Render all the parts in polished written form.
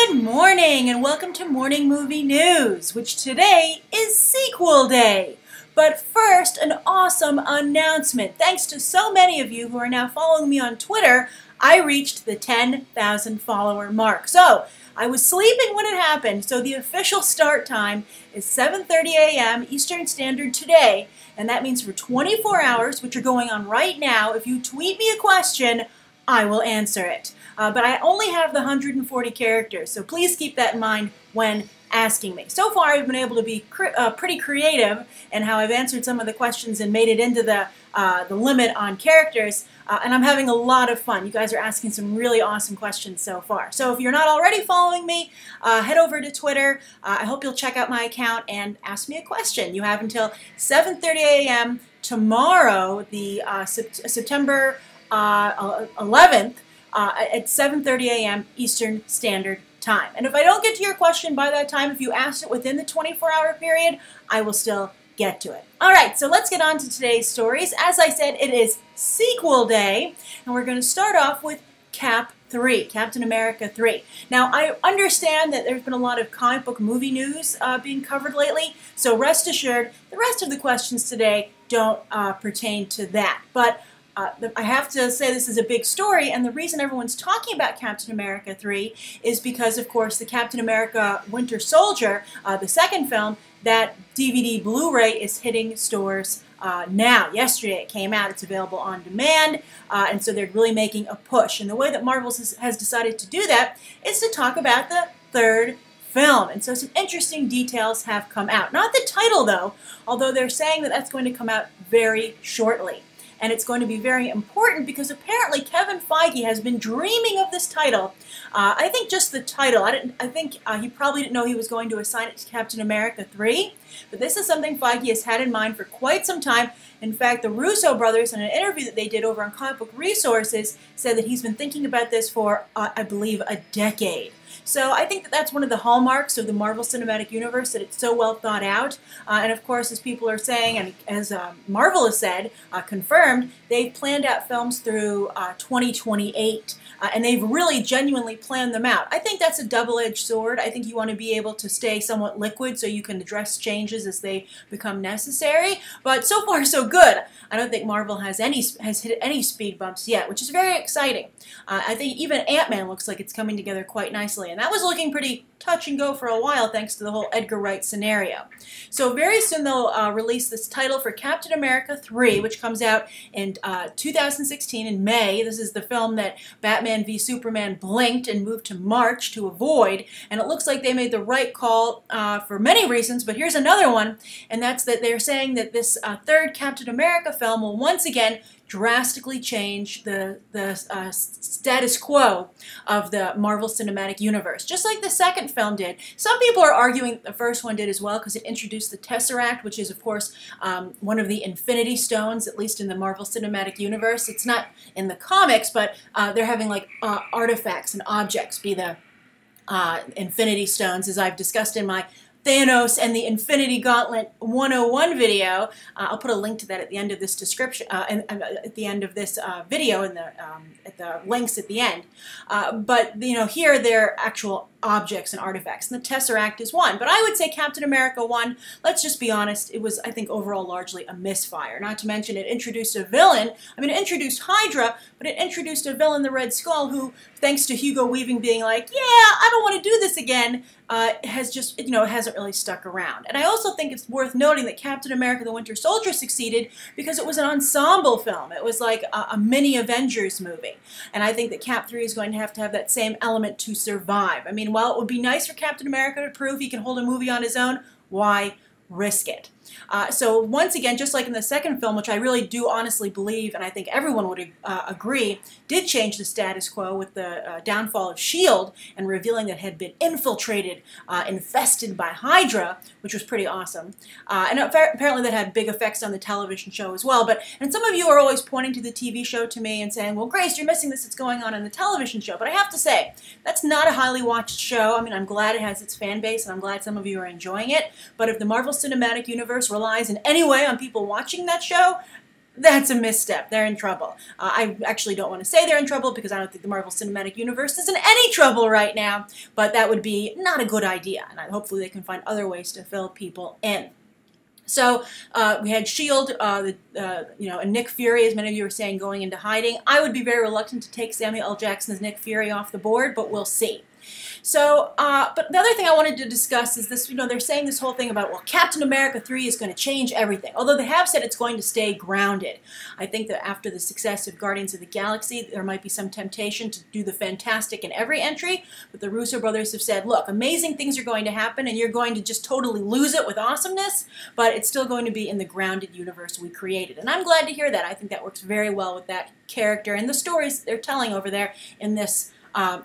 Good morning and welcome to Morning Movie News, which today is sequel day. But first, an awesome announcement. Thanks to so many of you who are now following me on Twitter, I reached the 10,000 follower mark. So, I was sleeping when it happened, so the official start time is 7:30 a.m. Eastern Standard today, and that means for 24 hours, which are going on right now, if you tweet me a question, I will answer it. But I only have the 140 characters, so please keep that in mind when asking me. So far, I've been able to be pretty creative in how I've answered some of the questions and made it into the limit on characters, and I'm having a lot of fun. You guys are asking some really awesome questions so far. So if you're not already following me, head over to Twitter. I hope you'll check out my account and ask me a question. You have until 7:30 a.m. tomorrow, the September 11th, at 7:30 a.m. Eastern Standard Time. And if I don't get to your question by that time, if you asked it within the 24-hour period, I will still get to it. All right, so let's get on to today's stories. As I said, it is sequel day, and we're going to start off with Cap 3, Captain America 3. Now, I understand that there's been a lot of comic book movie news being covered lately, so rest assured, the rest of the questions today don't pertain to that. But I have to say this is a big story, and the reason everyone's talking about Captain America 3 is because, of course, the Captain America Winter Soldier, the second film, that DVD Blu-ray is hitting stores now. Yesterday it came out. It's available on demand, and so they're really making a push. And the way that Marvel has decided to do that is to talk about the third film. And so some interesting details have come out. Not the title, though, although they're saying that that's going to come out very shortly. And it's going to be very important because apparently Kevin Feige has been dreaming of this title. I think just the title. I think he probably didn't know he was going to assign it to Captain America 3. But this is something Feige has had in mind for quite some time. In fact, the Russo brothers, in an interview that they did over on Comic Book Resources, said that he's been thinking about this for, I believe, a decade. So I think that that's one of the hallmarks of the Marvel Cinematic Universe, that it's so well thought out. And of course, as people are saying, and as Marvel has said, confirmed, they've planned out films through 2028. And they've really genuinely planned them out. I think that's a double-edged sword. I think you want to be able to stay somewhat liquid so you can address changes as they become necessary. But so far, so good. I don't think Marvel has hit any speed bumps yet, which is very exciting. I think even Ant-Man looks like it's coming together quite nicely. And that was looking pretty touch and go for a while thanks to the whole Edgar Wright scenario. So very soon they'll release this title for Captain America 3, which comes out in 2016 in May. This is the film that Batman v Superman blinked and moved to March to avoid, and it looks like they made the right call for many reasons, but here's another one, and that's that they're saying that this third Captain America film will once again drastically change the status quo of the Marvel Cinematic Universe, just like the second film did. Some people are arguing that the first one did as well because it introduced the Tesseract, which is, of course, one of the Infinity Stones, at least in the Marvel Cinematic Universe. It's not in the comics, but they're having like artifacts and objects be the Infinity Stones, as I've discussed in my Thanos and the Infinity Gauntlet 101 video. I'll put a link to that at the end of this description, at the end of this video, and at the links at the end. But you know, here they're actual objects and artifacts, and the Tesseract is one. But I would say Captain America 1, let's just be honest, it was, I think, overall largely a misfire. Not to mention it introduced a villain. I mean, it introduced Hydra, but it introduced a villain, the Red Skull, who, thanks to Hugo Weaving being like, yeah, I don't want to do this again, has just, you know, hasn't really stuck around. And I also think it's worth noting that Captain America the Winter Soldier succeeded because it was an ensemble film. It was like a mini Avengers movie. And I think that Cap 3 is going to have that same element to survive. I mean, while it would be nice for Captain America to prove he can hold a movie on his own, why risk it? So once again, just like in the second film, which I really do honestly believe, and I think everyone would agree, did change the status quo with the downfall of S.H.I.E.L.D. and revealing that it had been infiltrated, infested by Hydra, which was pretty awesome. And apparently that had big effects on the television show as well. And some of you are always pointing to the TV show to me and saying, well, Grace, you're missing this. It's going on in the television show. But I have to say, that's not a highly watched show. I mean, I'm glad it has its fan base, and I'm glad some of you are enjoying it. But if the Marvel Cinematic Universe relies in any way on people watching that show, that's a misstep. They're in trouble. I actually don't want to say they're in trouble because I don't think the Marvel Cinematic Universe is in any trouble right now, but that would be not a good idea, and hopefully they can find other ways to fill people in. So we had S.H.I.E.L.D., and Nick Fury, as many of you were saying, going into hiding. I would be very reluctant to take Samuel L. Jackson's Nick Fury off the board, but we'll see. So, but the other thing I wanted to discuss is this, they're saying this whole thing about, well, Captain America 3 is going to change everything, although they have said it's going to stay grounded. I think that after the success of Guardians of the Galaxy, there might be some temptation to do the fantastic in every entry, but the Russo brothers have said, look, amazing things are going to happen, and you're going to just totally lose it with awesomeness, but it's still going to be in the grounded universe we created. And I'm glad to hear that. I think that works very well with that character and the stories they're telling over there in this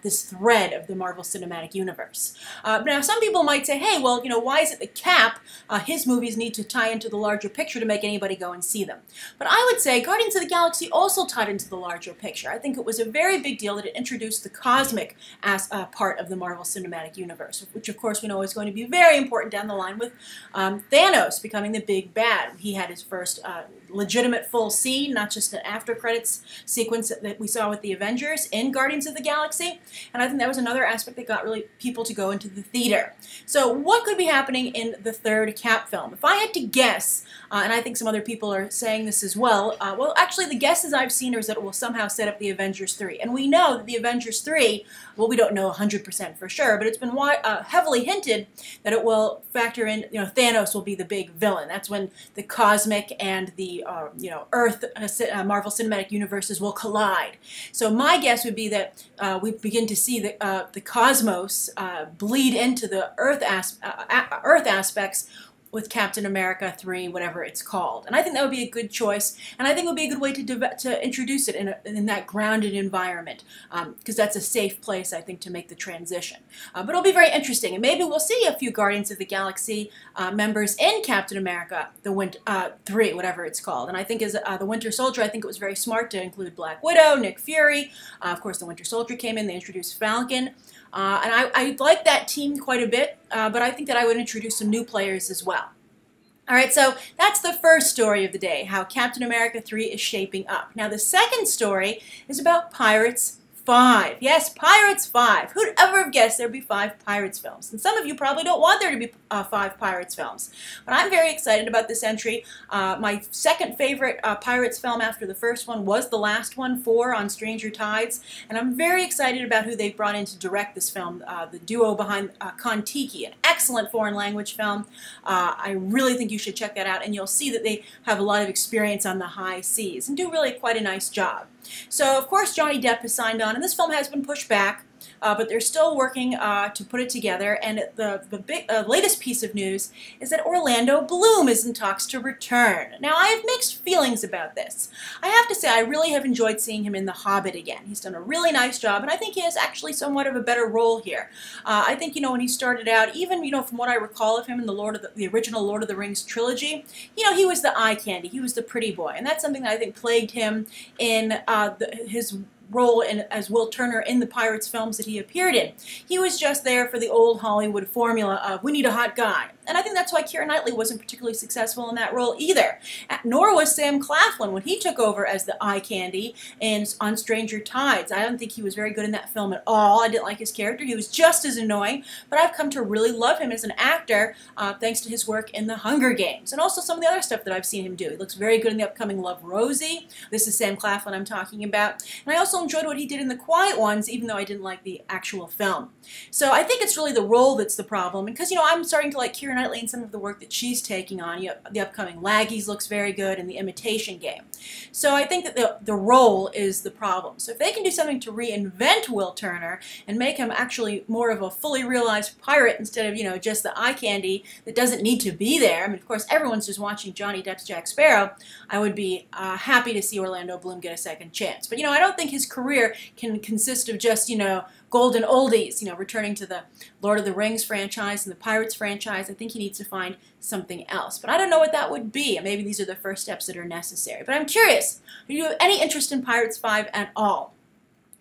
thread of the Marvel Cinematic Universe. Now, some people might say, hey, well, why is it that Cap, his movies need to tie into the larger picture to make anybody go and see them? But I would say Guardians of the Galaxy also tied into the larger picture. I think it was a very big deal that it introduced the cosmic part of the Marvel Cinematic Universe, which, of course, we know is going to be very important down the line with Thanos becoming the big bad. He had his first legitimate full scene, not just an after-credits sequence that we saw with the Avengers in Guardians of the Galaxy. And I think that was another aspect that got really people to go into the theater. So what could be happening in the third Cap film? If I had to guess, and I think some other people are saying this as well, well, actually the guesses I've seen is that it will somehow set up the Avengers 3. And we know that the Avengers 3, well, we don't know 100% for sure, but it's been heavily hinted that it will factor in, Thanos will be the big villain. That's when the cosmic and the, Earth Marvel Cinematic Universes will collide. So my guess would be that we begin to see the cosmos bleed into the Earth aspects with Captain America 3, whatever it's called. And I think that would be a good choice, and I think it would be a good way to introduce it in that grounded environment, because that's a safe place, I think, to make the transition. But it'll be very interesting, and maybe we'll see a few Guardians of the Galaxy members in Captain America 3, whatever it's called. And I think as the Winter Soldier, I think it was very smart to include Black Widow, Nick Fury. Of course, the Winter Soldier came in, they introduced Falcon. And I like that team quite a bit, but I think that I would introduce some new players as well. All right, so that's the first story of the day, how Captain America 3 is shaping up. Now, the second story is about Pirates 5. Yes, Pirates 5. Who'd ever have guessed there'd be 5 Pirates films? And some of you probably don't want there to be 5 Pirates films. But I'm very excited about this entry. My second favorite Pirates film after the first one was the last one, 4 on Stranger Tides. And I'm very excited about who they've brought in to direct this film, the duo behind Kon-Tiki, an excellent foreign language film. I really think you should check that out, and you'll see that they have a lot of experience on the high seas and do really quite a nice job. So, of course, Johnny Depp has signed on, and this film has been pushed back, but they're still working to put it together. And the latest piece of news is that Orlando Bloom is in talks to return. Now, I have mixed feelings about this. I have to say, I really have enjoyed seeing him in The Hobbit again. He's done a really nice job, and I think he has actually somewhat of a better role here. I think, when he started out, even, from what I recall of him in the original Lord of the Rings trilogy, he was the eye candy. He was the pretty boy, and that's something that I think plagued him in his role as Will Turner in the Pirates films that he appeared in. He was just there for the old Hollywood formula of, we need a hot guy. And I think that's why Keira Knightley wasn't particularly successful in that role either. Nor was Sam Claflin when he took over as the eye candy on Stranger Tides. I don't think he was very good in that film at all. I didn't like his character. He was just as annoying. But I've come to really love him as an actor thanks to his work in The Hunger Games. And also some of the other stuff that I've seen him do. He looks very good in the upcoming Love, Rosie. This is Sam Claflin I'm talking about. And I also enjoyed what he did in The Quiet Ones, even though I didn't like the actual film. So I think it's really the role that's the problem. Because, I'm starting to like Keira Knightley and some of the work that she's taking on. The upcoming Laggies looks very good, and The Imitation Game. So I think that the role is the problem. So if they can do something to reinvent Will Turner and make him actually more of a fully realized pirate instead of, just the eye candy that doesn't need to be there. I mean, of course, everyone's just watching Johnny Depp's Jack Sparrow. I would be happy to see Orlando Bloom get a second chance. But, I don't think his career can consist of just, golden oldies, returning to the Lord of the Rings franchise and the Pirates franchise. I think he needs to find something else. But I don't know what that would be. Maybe these are the first steps that are necessary. But I'm curious, do you have any interest in Pirates 5 at all?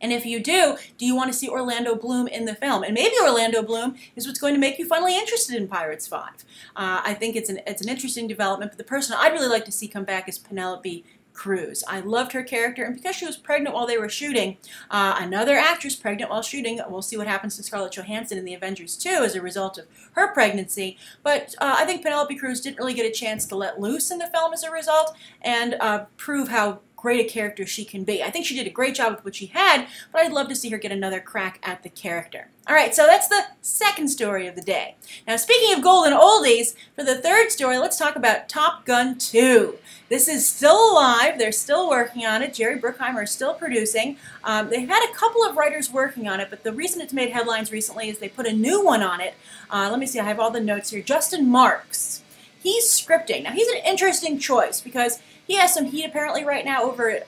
And if you do you want to see Orlando Bloom in the film? And maybe Orlando Bloom is what's going to make you finally interested in Pirates 5. I think it's an interesting development, but the person I'd really like to see come back is Penelope Cruz. I loved her character, and because she was pregnant while they were shooting, another actress pregnant while shooting, we'll see what happens to Scarlett Johansson in the Avengers 2 as a result of her pregnancy, but I think Penelope Cruz didn't really get a chance to let loose in the film as a result and prove how great a character she can be. I think she did a great job with what she had, but I'd love to see her get another crack at the character. Alright, so that's the second story of the day. Now, speaking of golden oldies, for the third story, let's talk about Top Gun 2. This is still alive. They're still working on it. Jerry Bruckheimer is still producing. They've had a couple of writers working on it, but the reason it's made headlines recently is they put a new one on it. Let me see, I have all the notes here. Justin Marks. He's scripting. Now, he's an interesting choice because he has some heat apparently right now over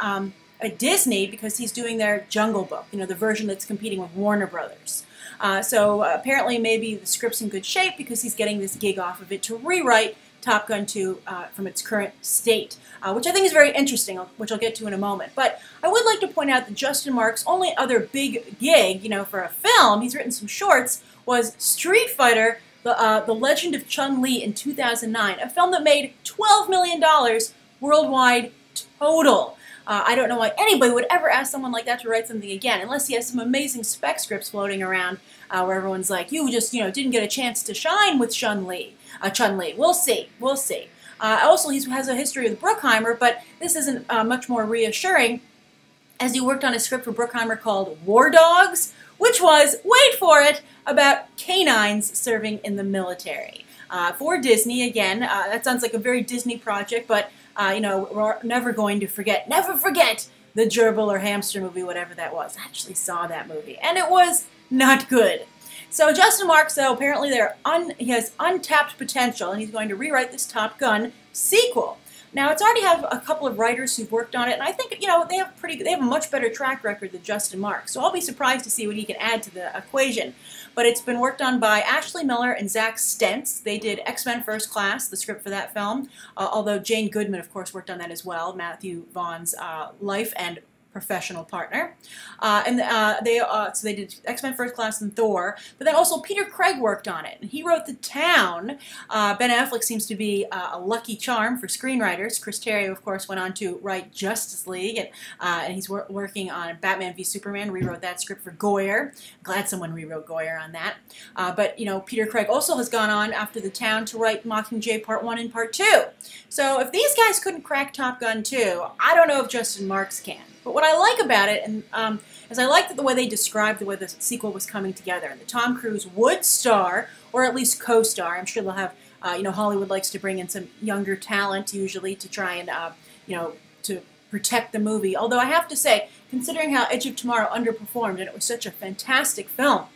at Disney because he's doing their Jungle Book, you know, the version that's competing with Warner Brothers. So apparently maybe the script's in good shape because he's getting this gig off of it to rewrite Top Gun 2 from its current state, which I think is very interesting, which I'll get to in a moment. But I would like to point out that Justin Marks' only other big gig, you know, for a film, he's written some shorts, was Street Fighter, The Legend of Chun-Li in 2009, a film that made $12 million worldwide total. I don't know why anybody would ever ask someone like that to write something again, unless he has some amazing spec scripts floating around where everyone's like, you just, you know, didn't get a chance to shine with Chun-Li. We'll see. We'll see. Also, he has a history with Bruckheimer, but this isn't much more reassuring, as he worked on a script for Bruckheimer called War Dogs, which was, wait for it, about canines serving in the military. For Disney, again, that sounds like a very Disney project, but you know, we're never going to forget, never forget the gerbil or hamster movie, whatever that was. I actually saw that movie, and it was not good. So Justin Marks, though, apparently he has untapped potential, and he's going to rewrite this Top Gun sequel. Now, it's already have a couple of writers who've worked on it, and I think, you know, they have a much better track record than Justin Marks. So I'll be surprised to see what he can add to the equation. But it's been worked on by Ashley Miller and Zach Stentz. They did X-Men First Class, the script for that film, although Jane Goodman, of course, worked on that as well, Matthew Vaughn's life and professional partner. So they did X-Men First Class and Thor, but then also Peter Craig worked on it. And he wrote The Town. Ben Affleck seems to be a lucky charm for screenwriters. Chris Terrio, of course, went on to write Justice League, and he's working on Batman v Superman, rewrote that script for Goyer. Glad someone rewrote Goyer on that. But, you know, Peter Craig also has gone on after The Town to write Mockingjay Part 1 and Part 2. So if these guys couldn't crack Top Gun 2, I don't know if Justin Marks can. But what I like about it, is I like the way they described the way the sequel was coming together. And that Tom Cruise would star, or at least co-star. I'm sure they'll have, you know, Hollywood likes to bring in some younger talent usually to try and, you know, to protect the movie. Although I have to say, considering how Edge of Tomorrow underperformed, and it was such a fantastic film,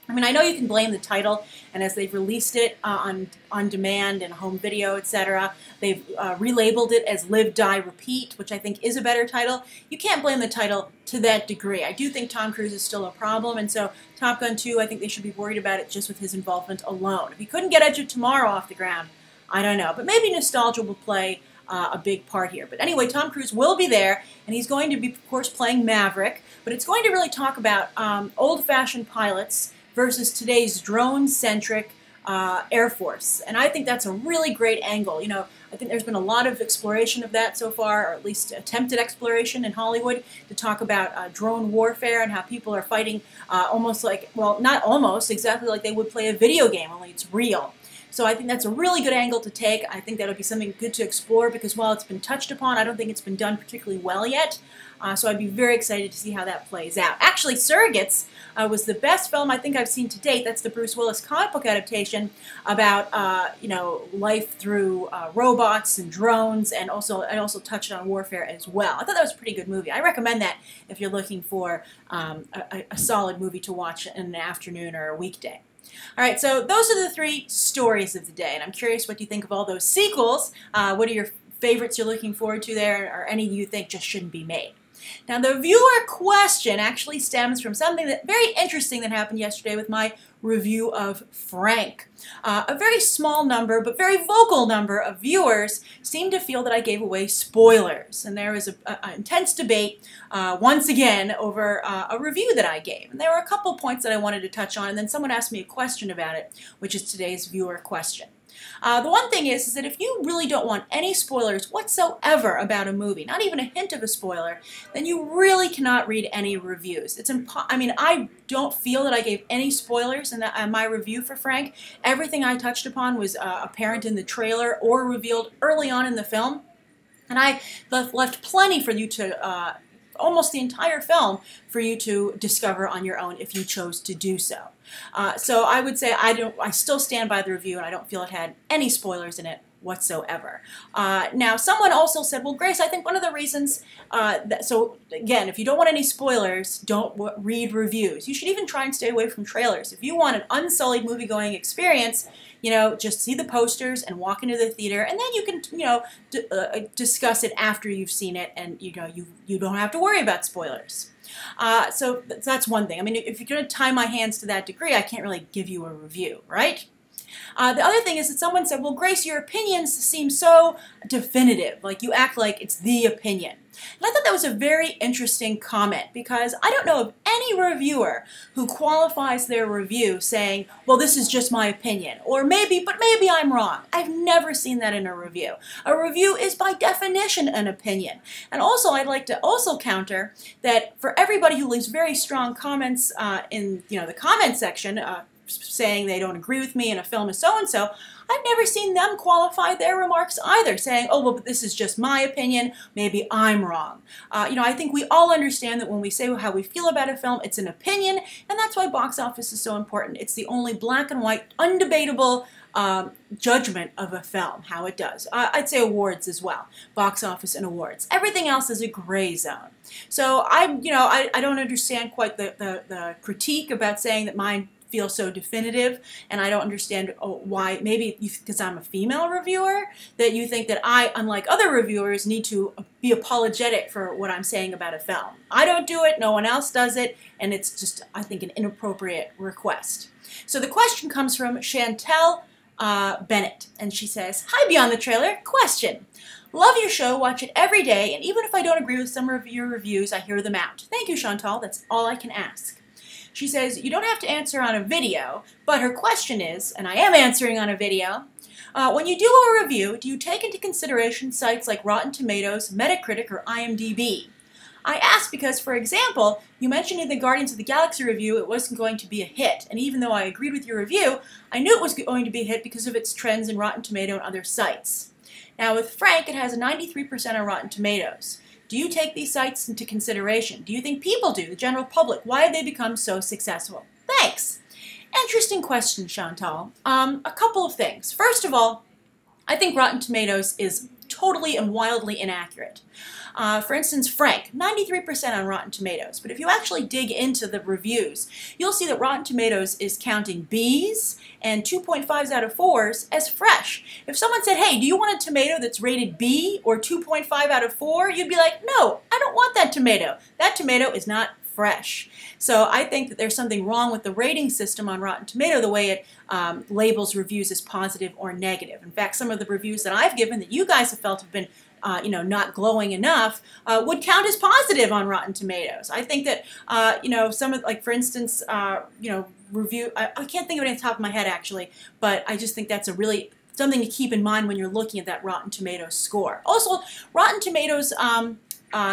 I mean, I know you can blame the title, and as they've released it on demand and home video, etc., they've relabeled it as Live, Die, Repeat, which I think is a better title. You can't blame the title to that degree. I do think Tom Cruise is still a problem, and so Top Gun 2, I think they should be worried about it just with his involvement alone. If he couldn't get Edge of Tomorrow off the ground, I don't know. But maybe nostalgia will play a big part here. But anyway, Tom Cruise will be there, and he's going to be, of course, playing Maverick, but it's going to really talk about old-fashioned pilots versus today's drone-centric Air Force. And I think that's a really great angle. You know, I think there's been a lot of exploration of that so far, or at least attempted exploration in Hollywood to talk about drone warfare and how people are fighting almost like, well, not almost, exactly like they would play a video game, only it's real. So I think that's a really good angle to take. I think that would be something good to explore because while it's been touched upon, I don't think it's been done particularly well yet. So I'd be very excited to see how that plays out. Actually, Surrogates was the best film I think I've seen to date. That's the Bruce Willis comic book adaptation about you know, life through robots and drones, and I also touched on warfare as well. I thought that was a pretty good movie. I recommend that if you're looking for a solid movie to watch in an afternoon or a weekday. All right, so those are the three stories of the day, and I'm curious what you think of all those sequels. What are your favorites you're looking forward to there, or any you think just shouldn't be made? Now, the viewer question actually stems from something very interesting that happened yesterday with my review of Frank. A very small number, but very vocal number of viewers seemed to feel that I gave away spoilers. And there was an intense debate, once again, over a review that I gave. And there were a couple points that I wanted to touch on, and then someone asked me a question about it, which is today's viewer question. The one thing is that if you really don't want any spoilers whatsoever about a movie, not even a hint of a spoiler, then you really cannot read any reviews. I mean, I don't feel that I gave any spoilers in my review for Frank. Everything I touched upon was apparent in the trailer or revealed early on in the film. And I left plenty for you to, almost the entire film, for you to discover on your own if you chose to do so. So I would say I still stand by the review, and I don't feel it had any spoilers in it whatsoever. Now, someone also said, well, Grace, I think one of the reasons, so again, if you don't want any spoilers, don't read reviews. You should even try and stay away from trailers. If you want an unsullied movie-going experience, you know, just see the posters and walk into the theater, and then you can, you know, discuss it after you've seen it, and, you know, you don't have to worry about spoilers. So that's one thing. I mean, if you're going to tie my hands to that degree, I can't really give you a review, right? The other thing is that someone said, well, Grace, your opinions seem so definitive, like you act like it's the opinion. And I thought that was a very interesting comment, because I don't know of any reviewer who qualifies their review saying, well, this is just my opinion, or maybe I'm wrong. I've never seen that in a review. A review is by definition an opinion. And also, I'd like to also counter that for everybody who leaves very strong comments in the comment section, saying they don't agree with me and a film is so-and-so, I've never seen them qualify their remarks either, saying, oh, well, but this is just my opinion, maybe I'm wrong. I think we all understand that when we say how we feel about a film, it's an opinion, and that's why box office is so important. It's the only black and white, undebatable judgment of a film, how it does. I'd say awards as well, box office and awards. Everything else is a gray zone. So I don't understand quite the critique about saying that mine feel so definitive, and I don't understand why, maybe because I'm a female reviewer, that you think that I, unlike other reviewers, need to be apologetic for what I'm saying about a film. I don't do it, no one else does it, and it's just, I think, an inappropriate request. So the question comes from Chantel Bennett, and she says, hi, Beyond the Trailer, question. Love your show, watch it every day, and even if I don't agree with some of your reviews, I hear them out. Thank you, Chantal, that's all I can ask. She says, you don't have to answer on a video, but her question is, and I am answering on a video, when you do a review, do you take into consideration sites like Rotten Tomatoes, Metacritic, or IMDb? I ask because, for example, you mentioned in the Guardians of the Galaxy review it wasn't going to be a hit, and even though I agreed with your review, I knew it was going to be a hit because of its trends in Rotten Tomato and other sites. Now with Frank, it has a 93% on Rotten Tomatoes. Do you take these sites into consideration? Do you think people do, the general public? Why have they become so successful? Thanks. Interesting question, Chantal. A couple of things. First of all, I think Rotten Tomatoes is totally and wildly inaccurate. For instance, Frank, 93% on Rotten Tomatoes. But if you actually dig into the reviews, you'll see that Rotten Tomatoes is counting Bs and 2.5s out of 4s as fresh. If someone said, hey, do you want a tomato that's rated B or 2.5 out of 4? You'd be like, no, I don't want that tomato. That tomato is not fresh. So I think that there's something wrong with the rating system on Rotten Tomato, the way it labels reviews as positive or negative. In fact, some of the reviews that I've given that you guys have felt have been not glowing enough, would count as positive on Rotten Tomatoes. I think that, some of, like, for instance, review, I can't think of it off the top of my head, actually, but I just think that's something to keep in mind when you're looking at that Rotten Tomatoes score. Also, Rotten Tomatoes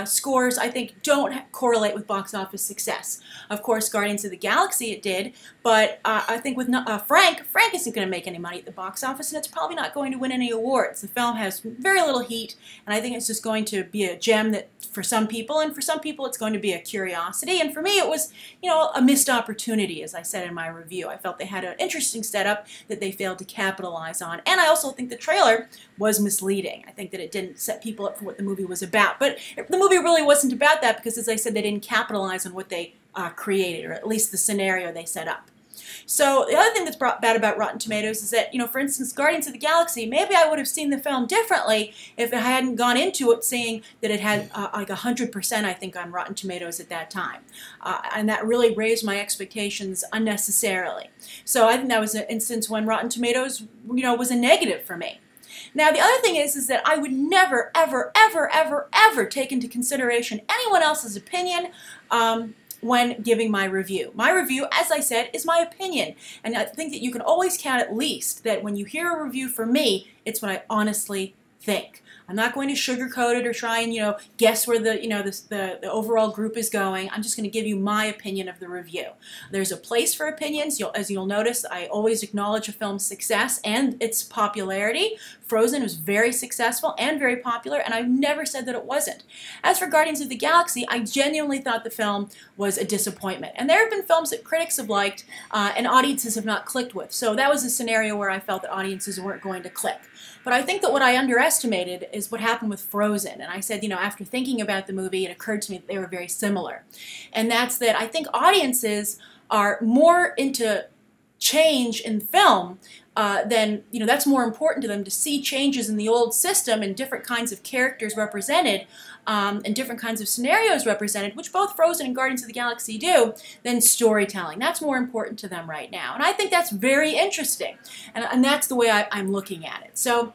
scores, I think, don't correlate with box office success. Of course, Guardians of the Galaxy it did, but I think with Frank isn't going to make any money at the box office, and it's probably not going to win any awards. The film has very little heat, and I think it's just going to be a gem that for some people, and for some people it's going to be a curiosity, and for me it was, a missed opportunity, as I said in my review. I felt they had an interesting setup that they failed to capitalize on, and I also think the trailer was misleading. I think that it didn't set people up for what the movie was about, but the movie really wasn't about that because, as I said, they didn't capitalize on what they created, or at least the scenario they set up. So the other thing that's bad about Rotten Tomatoes is that, for instance, Guardians of the Galaxy, maybe I would have seen the film differently if I hadn't gone into it saying that it had like 100%, I think, on Rotten Tomatoes at that time. And that really raised my expectations unnecessarily. So I think that was an instance when Rotten Tomatoes, was a negative for me. Now, the other thing is that I would never, ever, ever, ever, ever take into consideration anyone else's opinion. when giving my review. My review, as I said, is my opinion. And I think that you can always count at least that when you hear a review from me, it's what I honestly think. I'm not going to sugarcoat it or try and, guess where the overall group is going. I'm just going to give you my opinion of the review. There's a place for opinions. As you'll notice, I always acknowledge a film's success and its popularity. Frozen was very successful and very popular, and I've never said that it wasn't. As for Guardians of the Galaxy, I genuinely thought the film was a disappointment. And there have been films that critics have liked and audiences have not clicked with. So that was a scenario where I felt that audiences weren't going to click. But I think that what I underestimated is what happened with Frozen. And I said, after thinking about the movie, it occurred to me that they were very similar. And that's that I think audiences are more into change in film then that's more important to them, to see changes in the old system and different kinds of characters represented and different kinds of scenarios represented, which both Frozen and Guardians of the Galaxy do, than storytelling. That's more important to them right now. And I think that's very interesting. And that's the way I'm looking at it. So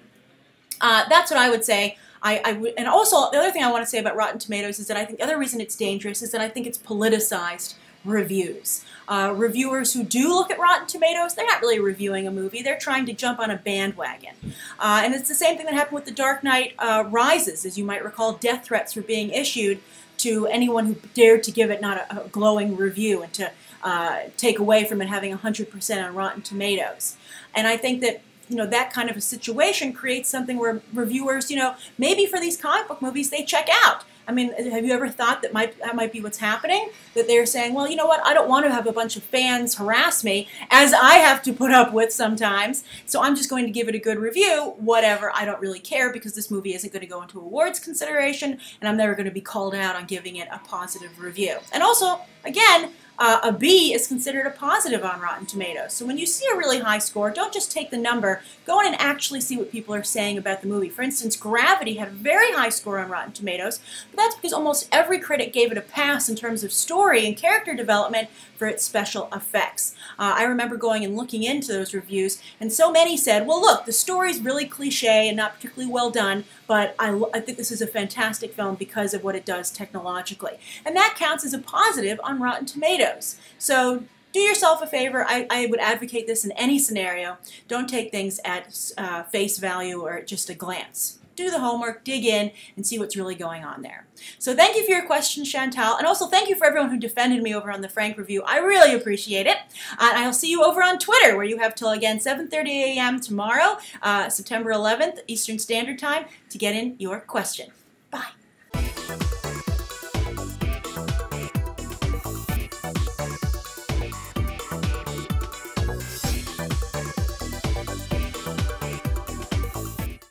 that's what I would say. And also, the other thing I want to say about Rotten Tomatoes is that I think the other reason it's dangerous is that I think it's politicized reviews. Reviewers who do look at Rotten Tomatoes, they're not really reviewing a movie. They're trying to jump on a bandwagon. And it's the same thing that happened with The Dark Knight Rises. As you might recall, death threats were being issued to anyone who dared to give it not a glowing review and to take away from it having 100% on Rotten Tomatoes. And I think that that kind of a situation creates something where reviewers, maybe for these comic book movies, they check out. I mean, have you ever thought that might be what's happening? That they're saying, well, you know what, I don't want to have a bunch of fans harass me, as I have to put up with sometimes, so I'm just going to give it a good review, whatever, I don't really care, because this movie isn't going to go into awards consideration, and I'm never going to be called out on giving it a positive review. And also, again, a B is considered a positive on Rotten Tomatoes. So when you see a really high score, don't just take the number. Go in and actually see what people are saying about the movie. For instance, Gravity had a very high score on Rotten Tomatoes, but that's because almost every critic gave it a pass in terms of story and character development for its special effects. I remember going and looking into those reviews, and so many said, well, look, the story's really cliche and not particularly well done, but I think this is a fantastic film because of what it does technologically. And that counts as a positive on Rotten Tomatoes. So do yourself a favor. I would advocate this in any scenario. Don't take things at face value or just a glance. Do the homework, dig in, and see what's really going on there. So thank you for your question, Chantal, and also thank you for everyone who defended me over on the Frank review. I really appreciate it. And I'll see you over on Twitter, where you have till, again, 7:30 a.m. tomorrow, September 11th, Eastern Standard Time, to get in your question.